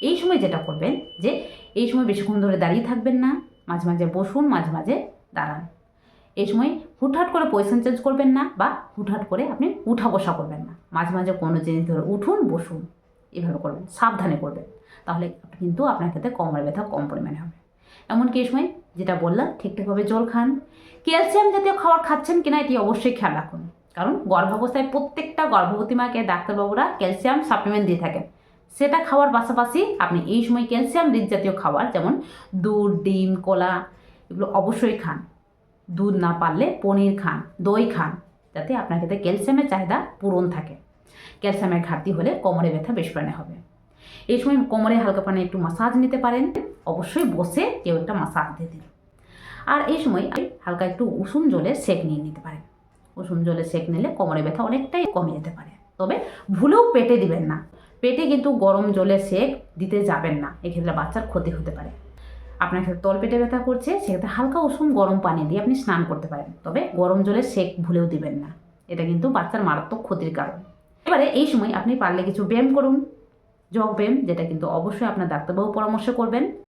এই সময় যেটা করবেন যে এই সময় বেশিক্ষণ ধরে দাঁড়িয়ে থাকবেন না, মাঝে মাঝে বসুন, মাঝে মাঝে দাঁড়ান। এই সময় হুটহাট করে পজিশন চেঞ্জ করবেন না বা হুটহাট করে আপনি উঠা বসা করবেন না। মাঝে মাঝে কোনো জিনিস ধরে উঠুন, বসুন, এভাবে করবেন, সাবধানে করবেন। তাহলে কিন্তু আপনার ক্ষেত্রে কোমরে ব্যথা কম পরিমাণে হবে। এমনকি এই সময় যেটা বললাম ঠিকঠাকভাবে জল খান। ক্যালসিয়াম জাতীয় খাবার খাচ্ছেন কিনা এটি অবশ্যই খেয়াল রাখুন, কারণ গর্ভাবস্থায় প্রত্যেকটা গর্ভবতী মাকে ডাক্তারবাবুরা ক্যালসিয়াম সাপ্লিমেন্ট দিয়ে থাকেন। সেটা খাওয়ার পাশাপাশি আপনি এই সময় ক্যালসিয়াম রিচ জাতীয় খাবার যেমন দুধ, ডিম, কলা এগুলো অবশ্যই খান। দুধ না পারলে পনির খান, দই খান, যাতে আপনার ক্ষেত্রে ক্যালসিয়ামের চাহিদা পূরণ থাকে। ক্যালসিয়ামের ঘাটতি হলে কোমরে ব্যথা বেশ পরিমাণে হবে। এই সময় কোমরে হালকা পানি একটু মাসাজ নিতে পারেন, অবশ্যই বসে কেউ একটা মাসাজ দিয়ে দিন। আর এই সময় হালকা একটু উষুম জলে সেঁক নিয়ে নিতে পারেন। উষুম জলে সেঁক নিলে কোমরে ব্যথা অনেকটাই কমে যেতে পারে। তবে ভুলেও পেটে দিবেন না, পেটে কিন্তু গরম জলে সেঁক দিতে যাবেন না, এক্ষেত্রে বাচ্চার ক্ষতি হতে পারে। আপনার ক্ষেত্রে তলপেটে ব্যথা করছে, সেক্ষেত্রে হালকা উষুম গরম পানি দিয়ে আপনি স্নান করতে পারেন, তবে গরম জলে সেঁক ভুলেও দিবেন না, এটা কিন্তু বাচ্চার মারাত্মক ক্ষতির কারণ। এবারে এই সময় আপনি পারলে কিছু ব্যায়াম করুন, যোগ ব্যায়াম, যেটা কিন্তু অবশ্যই আপনার ডাক্তারবাবু পরামর্শ করবেন।